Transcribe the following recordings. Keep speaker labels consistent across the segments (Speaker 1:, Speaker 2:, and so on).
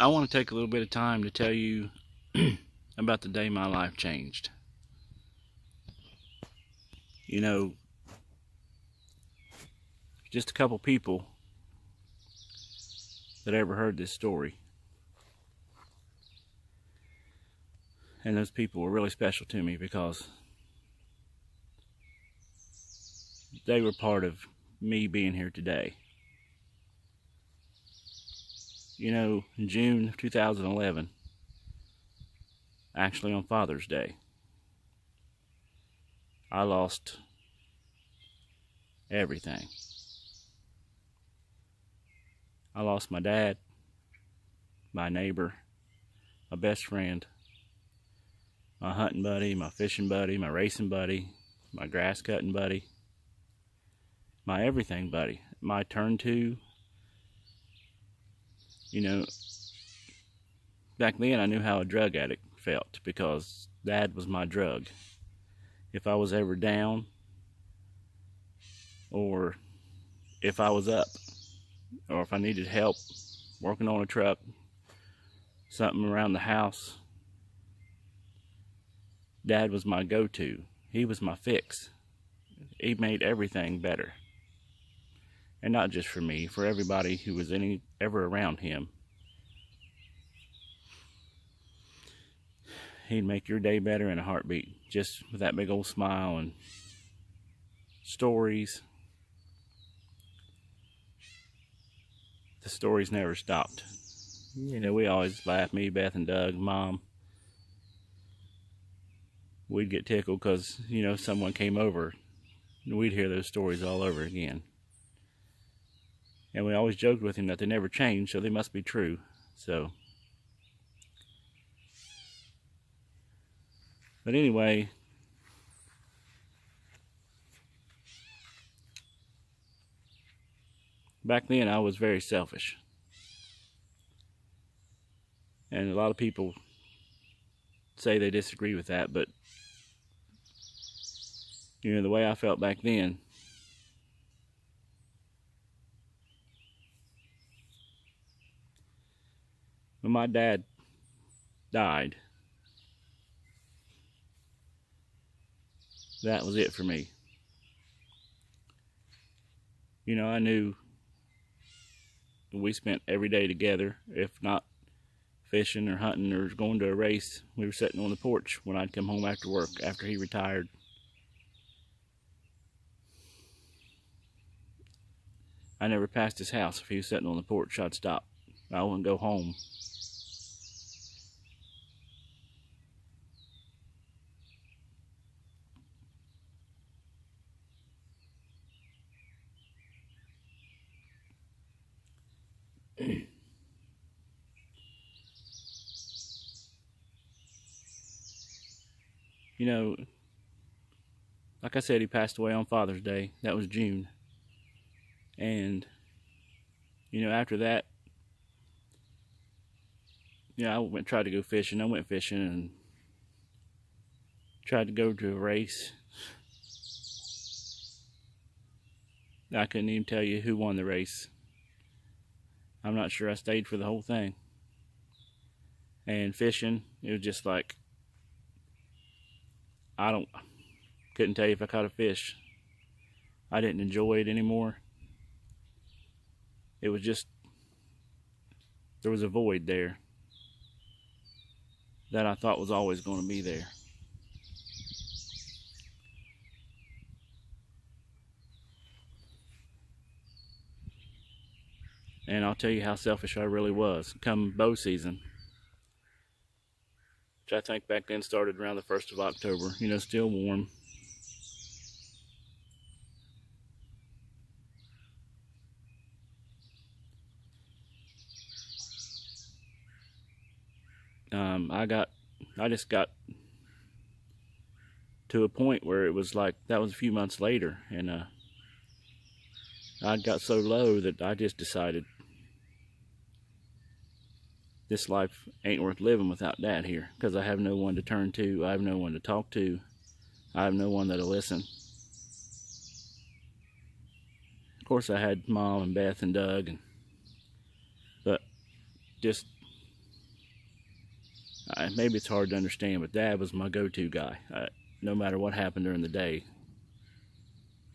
Speaker 1: I want to take a little bit of time to tell you about the day my life changed. You know, just a couple people that ever heard this story. And those people were really special to me because they were part of me being here today. You know, in June of 2011, actually on Father's Day, I lost everything. I lost my dad, my neighbor, my best friend, my hunting buddy, my fishing buddy, my racing buddy, my grass cutting buddy, my everything buddy, my turn to. You know, back then I knew how a drug addict felt because Dad was my drug. If I was ever down, or if I was up, or if I needed help working on a truck, something around the house, Dad was my go-to. He was my fix. He made everything better. And not just for me, for everybody who was ever around him. He'd make your day better in a heartbeat, just with that big old smile and stories. The stories never stopped. You know, we always laughed, me, Beth, and Doug, Mom. We'd get tickled because, you know, someone came over and we'd hear those stories all over again. And we always joked with him that they never changed, so they must be true. But anyway, back then I was very selfish. And a lot of people say they disagree with that, but you know, the way I felt back then, when my dad died, that was it for me. You know, I knew we spent every day together, if not fishing or hunting or going to a race. We were sitting on the porch when I'd come home after work, after he retired. I never passed his house. If he was sitting on the porch, I'd stop. I wouldn't go home. You know, like I said, he passed away on Father's Day. That was June. And, you know, after that, you know, I tried to go fishing. I went fishing and tried to go to a race. I couldn't even tell you who won the race. I'm not sure I stayed for the whole thing. And fishing, it was just like, couldn't tell you if I caught a fish. I didn't enjoy it anymore. It was just, there was a void there that I thought was always going to be there. And I'll tell you how selfish I really was. Come bow season, which I think back then started around the 1st of October, you know, still warm. I just got to a point where it was like, that was a few months later, and I got so low that I just decided this life ain't worth living without Dad here, because I have no one to turn to, I have no one to talk to, I have no one that'll listen. course, I had Mom and Beth and Doug, but just Maybe it's hard to understand, but Dad was my go-to guy. No matter what happened during the day,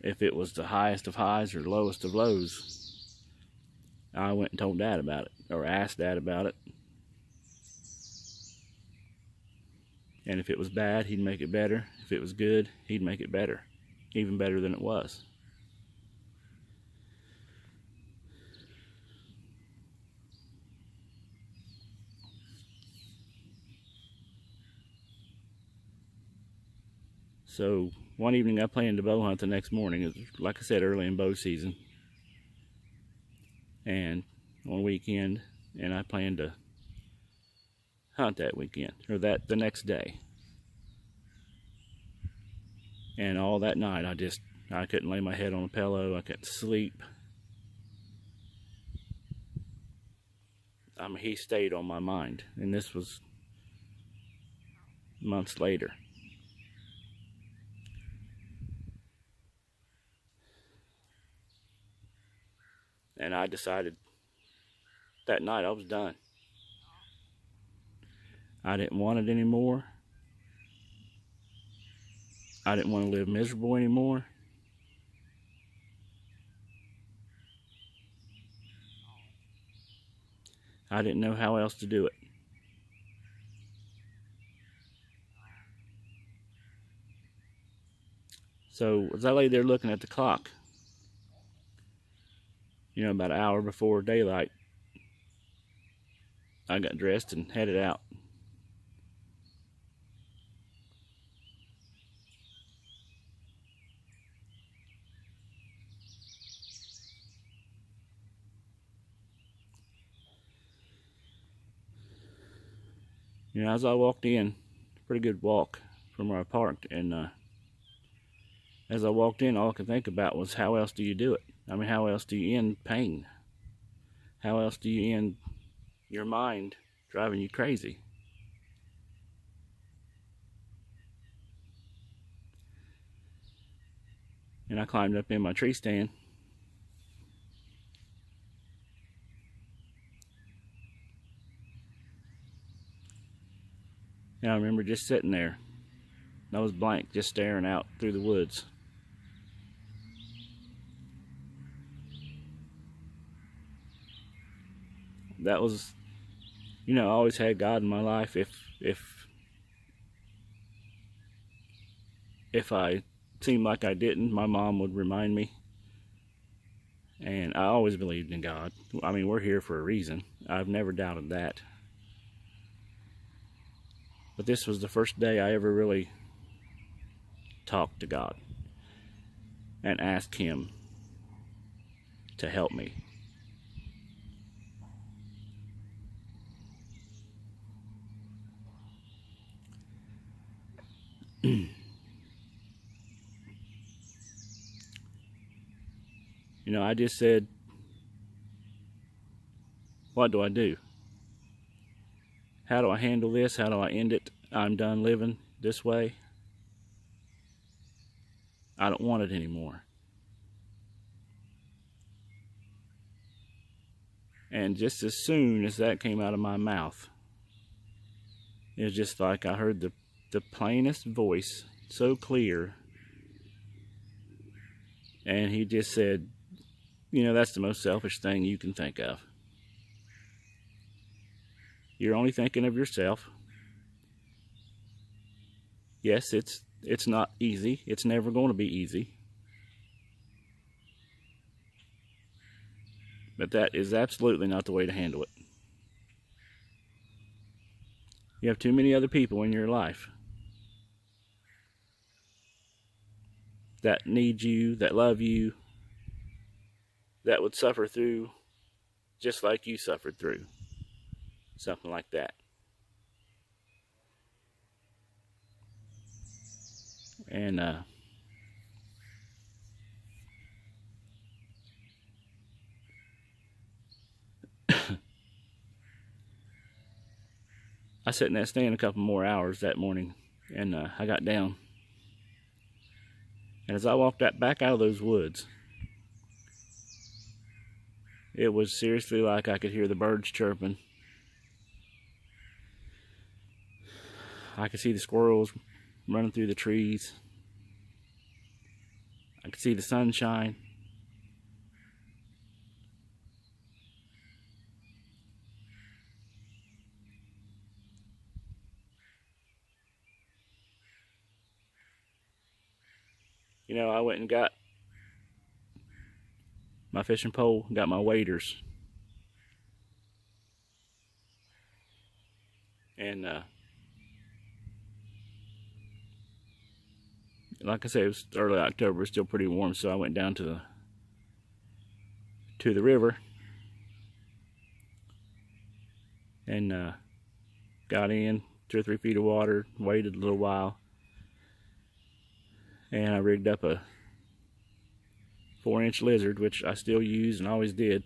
Speaker 1: if it was the highest of highs or lowest of lows, I went and told Dad about it, or asked Dad about it. And if it was bad, he'd make it better. If it was good, he'd make it better, even better than it was. So one evening I planned to bow hunt the next morning. It was, like I said, early in bow season. And on weekend, and I planned to hunt that weekend, or the next day. And all that night I couldn't lay my head on a pillow, I couldn't sleep. I mean, he stayed on my mind, and this was months later. And I decided that night I was done. I didn't want it anymore. I didn't want to live miserable anymore. I didn't know how else to do it. So as I lay there looking at the clock, about an hour before daylight, I got dressed and headed out. As I walked in, pretty good walk from where I parked, and as I walked in, all I could think about was, how else do you do it? I mean, how else do you end pain? How else do you end your mind driving you crazy? And I climbed up in my tree stand. And I remember just sitting there, nose blank, just staring out through the woods. That was, I always had God in my life. If I seemed like I didn't, my mom would remind me. And I always believed in God. I mean, we're here for a reason. I've never doubted that. But this was the first day I ever really talked to God and asked Him to help me. I just said, what do I do? How do I handle this? How do I end it? I'm done living this way. I don't want it anymore. And just as soon as that came out of my mouth, it was just like I heard the plainest voice, so clear. And He just said, that's the most selfish thing you can think of. You're only thinking of yourself. Yes, it's not easy. It's never going to be easy. But that is absolutely not the way to handle it. You have too many other people in your life that need you, that love you, that would suffer through just like you suffered through. Something like that. And I sat in that stand a couple more hours that morning, and I got down. And as I walked back out of those woods, it was seriously like I could hear the birds chirping. I could see the squirrels running through the trees. I could see the sunshine. You know, I went and got my fishing pole, got my waders. And like I said, it was early October, it's still pretty warm, so I went down to the river and got in 2 or 3 feet of water, waited a little while, and I rigged up a 4-inch lizard, which I still use and always did.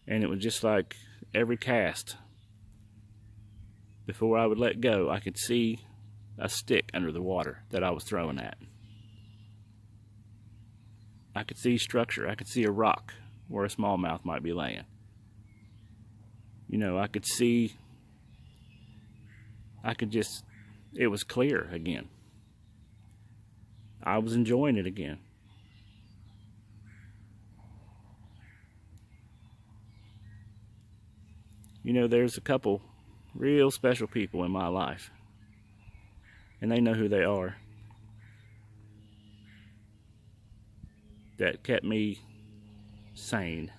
Speaker 1: And it was just like every cast, before I would let go, I could see a stick under the water that I was throwing at. I could see structure. I could see a rock where a smallmouth might be laying. You know, I could see, it was clear again. I was enjoying it again. You know, there's a couple real special people in my life, and they know who they are, that kept me sane.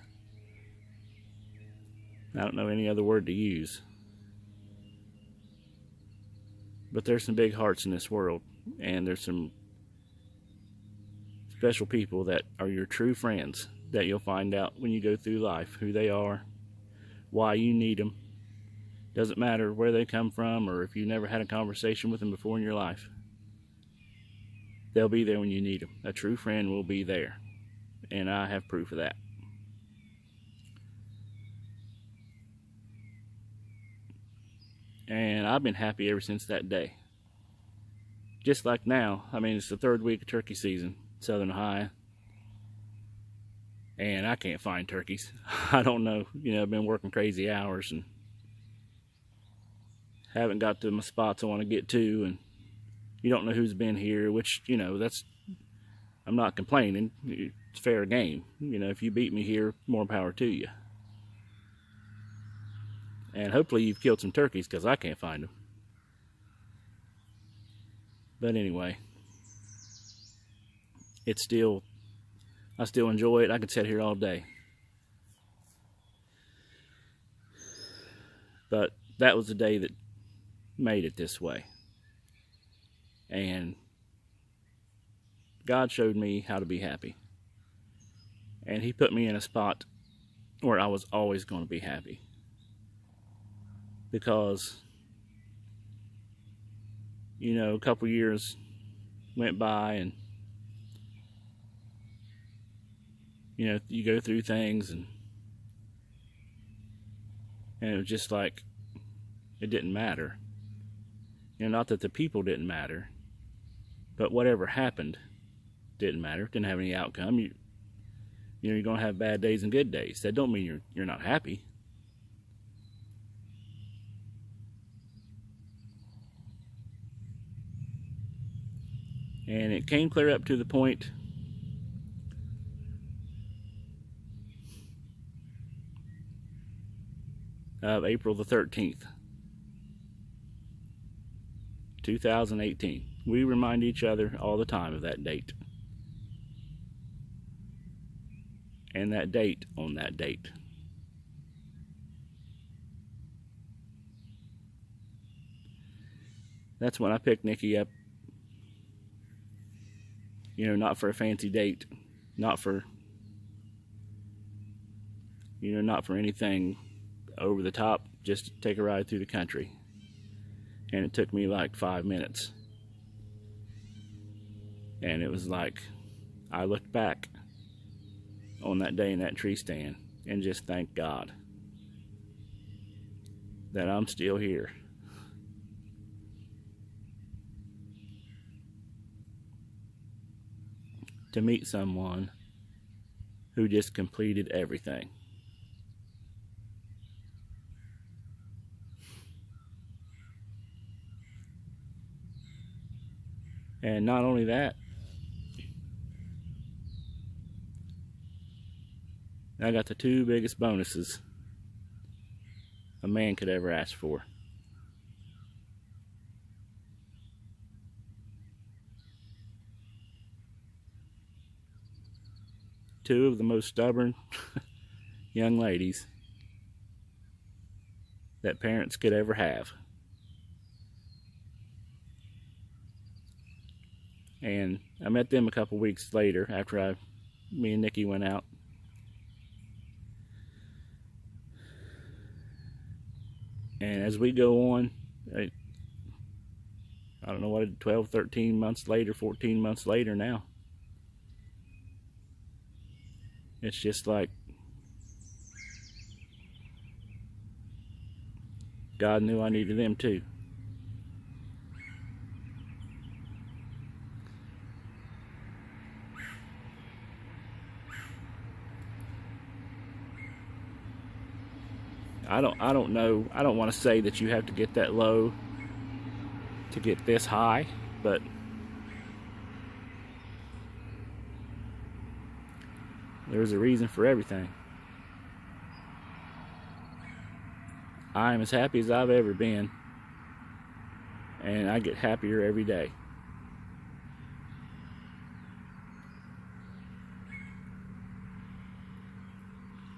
Speaker 1: I don't know any other word to use. But there's some big hearts in this world, and there's some special people that are your true friends that you'll find out when you go through life, who they are, why you need them. Doesn't matter where they come from or if you never had a conversation with them before in your life. They'll be there when you need them. A true friend will be there, and I have proof of that. And I've been happy ever since that day. Just like now, I mean, it's the 3rd week of turkey season, Southern Ohio, and I can't find turkeys. I don't know, you know, I've been working crazy hours and haven't got to my spots I want to get to, and you don't know who's been here, which, you know, I'm not complaining. It's fair game. You know, if you beat me here, more power to you. And hopefully you've killed some turkeys, because I can't find them. But anyway, I still enjoy it. I could sit here all day. But that was the day that made it this way. And God showed me how to be happy. And He put me in a spot where I was always going to be happy. Because, you know, a couple years went by, and, you know, you go through things, and it was just like, it didn't matter. You know, not that the people didn't matter, but whatever happened didn't matter. It didn't have any outcome. You know, you're going to have bad days and good days. That don't mean you're not happy. And it came clear up to the point of April the 13th, 2018. We remind each other all the time of that date. And that date on that date. That's when I picked Nikki up. You know, not for a fancy date, not for anything over the top, just to take a ride through the country. And it took me like 5 minutes. And it was like, I looked back on that day in that tree stand and just thanked God that I'm still here. To meet someone who just completed everything. And not only that, I got the two biggest bonuses a man could ever ask for. Two of the most stubborn young ladies that parents could ever have. And I met them a couple weeks later after me and Nikki went out. And as we go on, I don't know what, 12, 13 months later, 14 months later now, it's just like God knew I needed them too. I don't know. I don't want to say that you have to get that low to get this high, but there's a reason for everything. I'm as happy as I've ever been, and I get happier every day.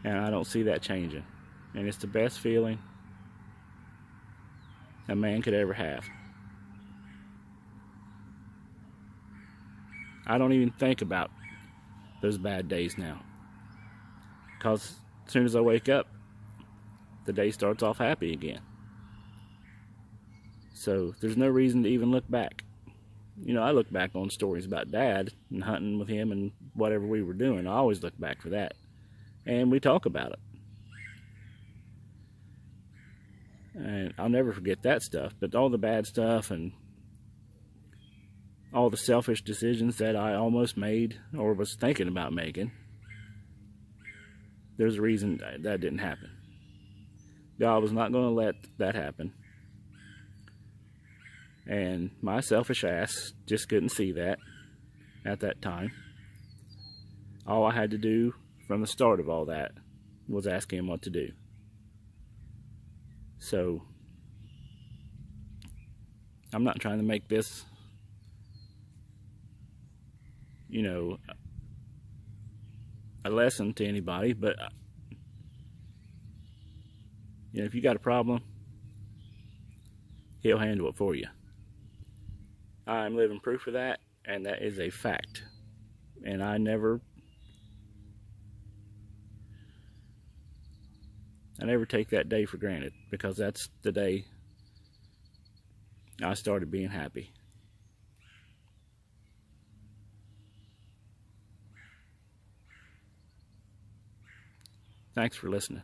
Speaker 1: And I don't see that changing. And it's the best feeling a man could ever have. I don't even think about those bad days now, because as soon as I wake up, the day starts off happy again. So there's no reason to even look back. You know, I look back on stories about Dad and hunting with him and whatever we were doing. I always look back for that, and we talk about it. And I'll never forget that stuff, but all the bad stuff and all the selfish decisions that I almost made or was thinking about making, there's a reason that didn't happen. God was not going to let that happen. And my selfish ass just couldn't see that at that time. All I had to do from the start of all that was ask him what to do. So I'm not trying to make this, you know, a lesson to anybody, but you know, if you got a problem, he'll handle it for you. I'm living proof of that, and that is a fact. And I never take that day for granted, because that's the day I started being happy. Thanks for listening.